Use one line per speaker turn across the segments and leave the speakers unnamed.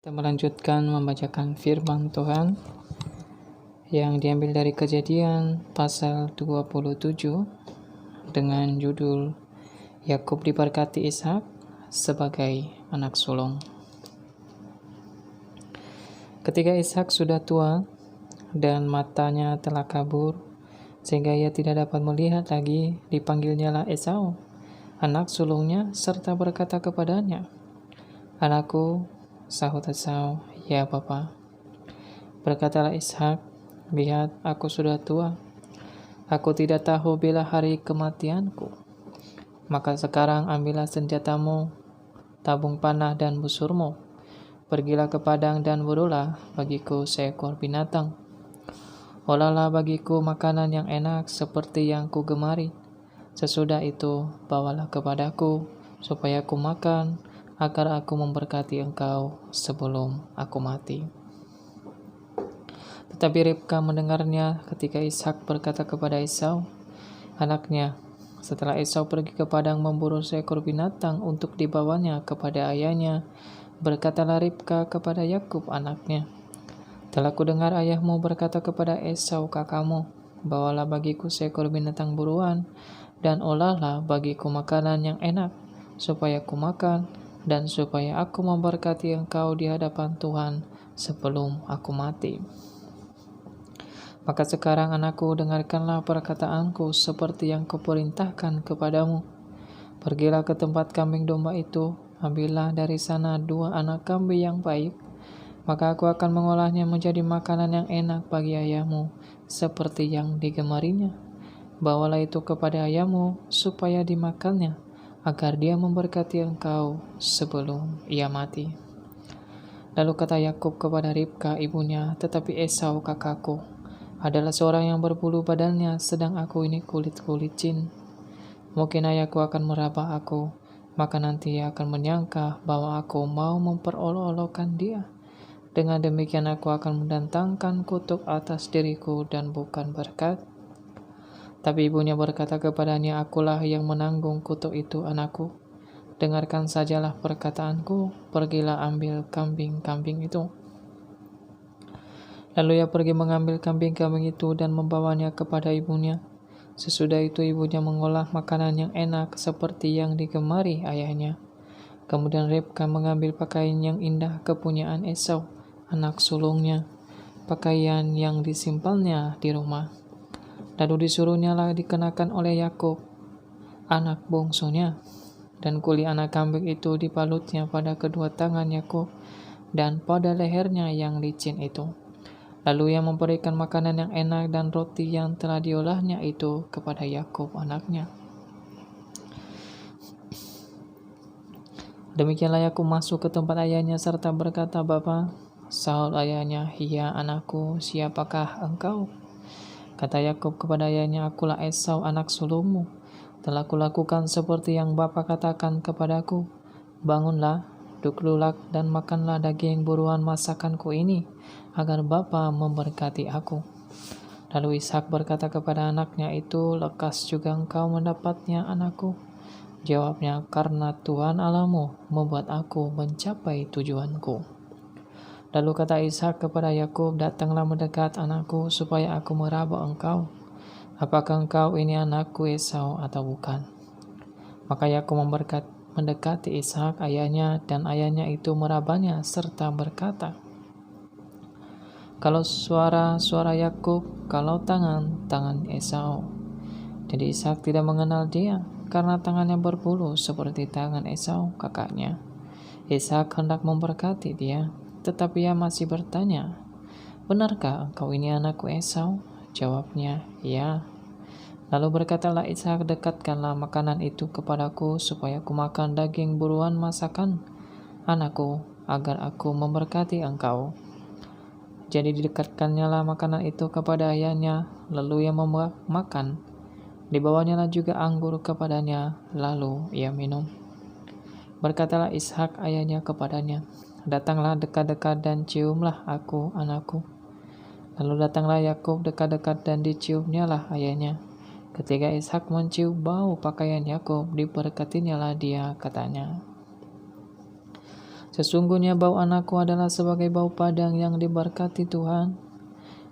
Kita melanjutkan membacakan firman Tuhan yang diambil dari Kejadian pasal 27 dengan judul Yakub diberkati Ishak sebagai anak sulung. Ketika Ishak sudah tua dan matanya telah kabur sehingga ia tidak dapat melihat lagi, dipanggilnyalah Esau, anak sulungnya, serta berkata kepadanya, "Anakku," sahut Esau, "Ya Bapa." Berkatalah Ishak, "Lihat, aku sudah tua. Aku tidak tahu bila hari kematianku. Maka sekarang ambillah senjatamu, tabung panah dan busurmu. Pergilah ke padang dan burulah bagiku seekor binatang. Olahlah bagiku makanan yang enak seperti yang kugemari. Sesudah itu bawalah kepadaku, supaya aku makan, agar aku memberkati engkau sebelum aku mati." Tetapi Ribka mendengarnya ketika Ishak berkata kepada Esau, anaknya. Setelah Esau pergi ke padang memburu seekor binatang untuk dibawanya kepada ayahnya, berkatalah Ribka kepada Yakub anaknya, "Telah kudengar ayahmu berkata kepada Esau kakakmu, bawalah bagiku seekor binatang buruan, dan olahlah bagiku makanan yang enak, supaya aku makan, dan supaya aku memberkati engkau di hadapan Tuhan sebelum aku mati. Maka sekarang anakku, dengarkanlah perkataanku seperti yang kuperintahkan kepadamu. Pergilah ke tempat kambing domba itu, ambillah dari sana 2 anak kambing yang baik, maka aku akan mengolahnya menjadi makanan yang enak bagi ayahmu, seperti yang digemarinya. Bawalah itu kepada ayahmu, supaya dimakannya, agar dia memberkati engkau sebelum ia mati." Lalu kata Yakub kepada Ribka ibunya, "Tetapi Esau kakakku adalah seorang yang berbulu badannya, sedang aku ini kulit licin. Mungkin ayahku akan meraba aku, maka nanti ia akan menyangka bahwa aku mau memperolok-olokkan dia. Dengan demikian aku akan mendatangkan kutuk atas diriku dan bukan berkat." Tapi ibunya berkata kepadanya, "Akulah yang menanggung kutuk itu, anakku. Dengarkan sajalah perkataanku, pergilah ambil kambing-kambing itu." Lalu ia pergi mengambil kambing-kambing itu dan membawanya kepada ibunya. Sesudah itu ibunya mengolah makanan yang enak seperti yang digemari ayahnya. Kemudian Ribka mengambil pakaian yang indah kepunyaan Esau, anak sulungnya, pakaian yang disimpannya di rumah. Lalu disuruhnyalah dikenakan oleh Yakub, anak bungsunya, dan kulit anak kambing itu dipalutnya pada kedua tangan Yakub dan pada lehernya yang licin itu. Lalu ia memberikan makanan yang enak dan roti yang telah diolahnya itu kepada Yakub anaknya. Demikianlah Yakub masuk ke tempat ayahnya serta berkata, "Bapa." Sahut ayahnya, "Ya anakku, siapakah engkau?" Kata Yakub kepada ayahnya, "Akulah Esau anak sulungmu. Telah kulakukan seperti yang Bapa katakan kepadaku. Bangunlah, duduklah dan makanlah daging buruan masakanku ini, agar Bapa memberkati aku." Lalu Ishak berkata kepada anaknya itu, "Lekas juga engkau mendapatnya, anakku." Jawabnya, "Karena Tuhan Allahmu membuat aku mencapai tujuanku." Lalu kata Ishak kepada Yakub, "Datanglah mendekat, anakku, supaya aku meraba engkau. Apakah engkau ini anakku Esau atau bukan?" Maka Yakub mendekati Ishak ayahnya, dan ayahnya itu merabanya serta berkata, "Kalau suara Yakub, kalau tangan Esau." Jadi Ishak tidak mengenal dia, karena tangannya berbulu seperti tangan Esau kakaknya. Ishak hendak memberkati dia, tetapi ia masih bertanya, "Benarkah engkau ini anakku Esau?" Jawabnya, "Ya." Lalu berkatalah Ishak, "Dekatkanlah makanan itu kepadaku, supaya aku makan daging buruan masakan anakku, agar aku memberkati engkau." Jadi didekatkannya lah makanan itu kepada ayahnya, lalu ia makan. Dibawanyalah juga anggur kepadanya, lalu ia minum. Berkatalah Ishak ayahnya kepadanya, "Datanglah dekat-dekat dan ciumlah aku, anakku." Lalu datanglah Yakub dekat-dekat dan diciumnyalah ayahnya. Ketika Ishak mencium bau pakaian Yakub, diberkatinyalah dia, katanya, Sesungguhnya bau anakku adalah sebagai bau padang yang diberkati Tuhan.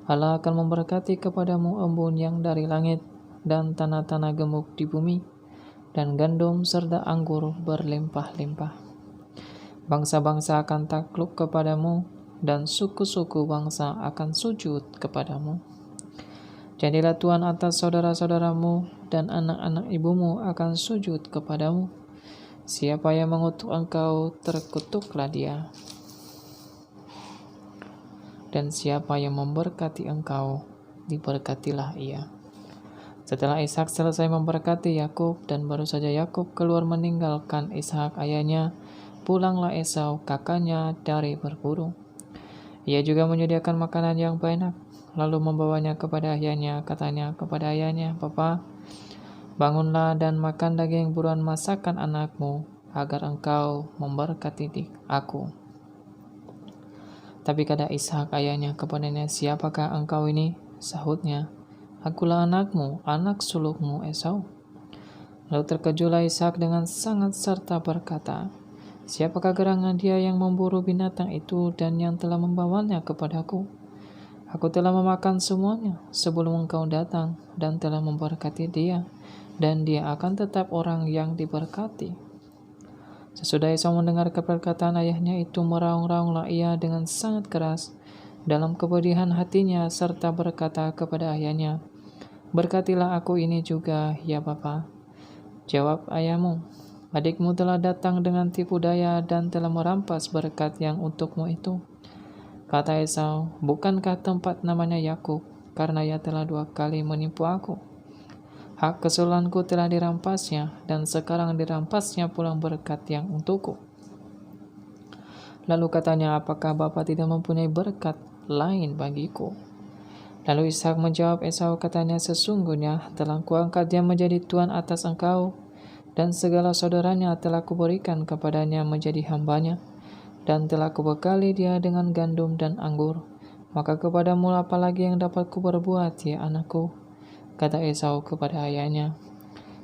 Allah akan memberkati kepadamu embun yang dari langit dan tanah-tanah gemuk di bumi, dan gandum serta anggur berlimpah-limpah. Bangsa-bangsa akan takluk kepadamu, dan suku-suku bangsa akan sujud kepadamu. Jadilah Tuhan atas saudara-saudaramu, dan anak-anak ibumu akan sujud kepadamu. Siapa yang mengutuk engkau, terkutuklah dia. Dan siapa yang memberkati engkau, diberkatilah ia. Setelah Ishak selesai memberkati Yakub dan baru saja Yakub keluar meninggalkan Ishak ayahnya, pulanglah Esau kakaknya dari berburu. Ia juga menyediakan makanan yang banyak, lalu membawanya kepada ayahnya. Katanya kepada ayahnya, "Papa, bangunlah dan makan daging buruan masakan anakmu, agar engkau memberkati aku." Tapi kata Ishak ayahnya kepadanya, "Siapakah engkau ini?" Sahutnya, "Akulah anakmu, anak sulungmu Esau." Lalu terkejutlah Ishak dengan sangat serta berkata, "Siapakah gerangan dia yang memburu binatang itu dan yang telah membawanya kepadaku? Aku telah memakan semuanya sebelum engkau datang dan telah memberkati dia, dan dia akan tetap orang yang diberkati." Sesudah Esau mendengar perkataan ayahnya itu, meraung-raunglah ia dengan sangat keras dalam kepedihan hatinya, serta berkata kepada ayahnya, "Berkatilah aku ini juga, ya Bapa." Jawab ayahmu, "Adikmu telah datang dengan tipu daya dan telah merampas berkat yang untukmu itu." Kata Esau, "Bukankah tempat namanya Yakub, karena ia telah 2 kali menipu aku? Hak kesulunganku telah dirampasnya, dan sekarang dirampasnya pulang berkat yang untukku." Lalu katanya, "Apakah Bapa tidak mempunyai berkat lain bagiku?" Lalu Ishak menjawab Esau, katanya, "Sesungguhnya telah kuangkat dia menjadi tuan atas engkau, dan segala saudaranya telah kuberikan kepadanya menjadi hambanya, dan telah kubekali dia dengan gandum dan anggur. Maka kepadamu apalagi yang dapat kuperbuat, ya anakku?" Kata Esau kepada ayahnya,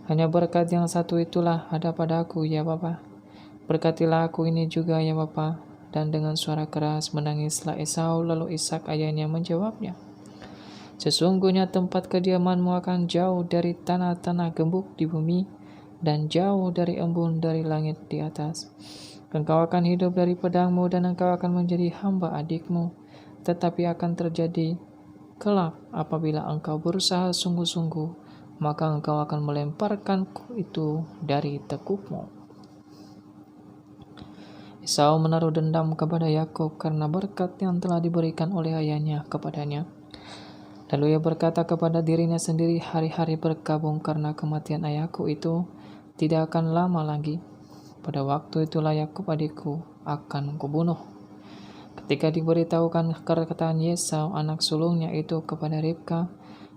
"Hanya berkat yang satu itulah ada padaku, ya Bapa. Berkatilah aku ini juga, ya Bapa." Dan dengan suara keras menangislah Esau. Lalu Ishak ayahnya menjawabnya, "Sesungguhnya tempat kediamanmu akan jauh dari tanah-tanah gembuk di bumi, dan jauh dari embun dari langit di atas. Engkau akan hidup dari pedangmu, dan engkau akan menjadi hamba adikmu. Tetapi akan terjadi kelak apabila engkau berusaha sungguh-sungguh, maka engkau akan melemparkan itu dari tekukmu." Esau menaruh dendam kepada Yakub karena berkat yang telah diberikan oleh ayahnya kepadanya. Lalu ia berkata kepada dirinya sendiri, "Hari-hari berkabung karena kematian ayahku itu tidak akan lama lagi. Pada waktu itulah Yakub adikku akan kubunuh." Ketika diberitahukan perkataan Esau anak sulungnya itu kepada Ribka,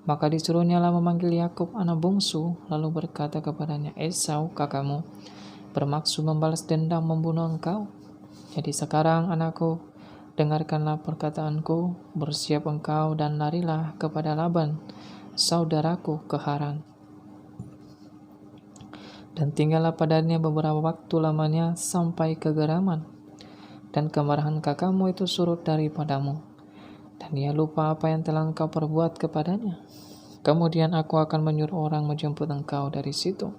maka disuruhnyalah memanggil Yakub anak bungsu, lalu berkata kepadanya, "Esau kakakmu bermaksud membalas dendam membunuh engkau. Jadi sekarang anakku, dengarkanlah perkataanku, bersiap engkau dan larilah kepada Laban, saudaraku ke Haran. Dan tinggallah padanya beberapa waktu lamanya sampai kegeraman dan kemarahan kakakmu itu surut daripadamu, dan ia lupa apa yang telah engkau perbuat kepadanya. Kemudian aku akan menyuruh orang menjemput engkau dari situ.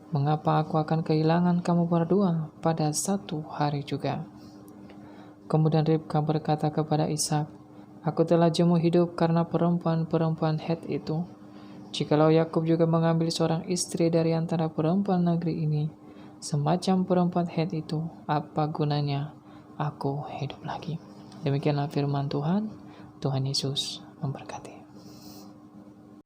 Mengapa aku akan kehilangan kamu berdua pada satu hari juga?" Kemudian Ribka berkata kepada Ishak, "Aku telah jemu hidup karena perempuan-perempuan Het itu. Jikalau Yakub juga mengambil seorang istri dari antara perempuan negeri ini, semacam perempuan Het itu, apa gunanya aku hidup lagi?" Demikianlah firman Tuhan. Tuhan Yesus memberkati.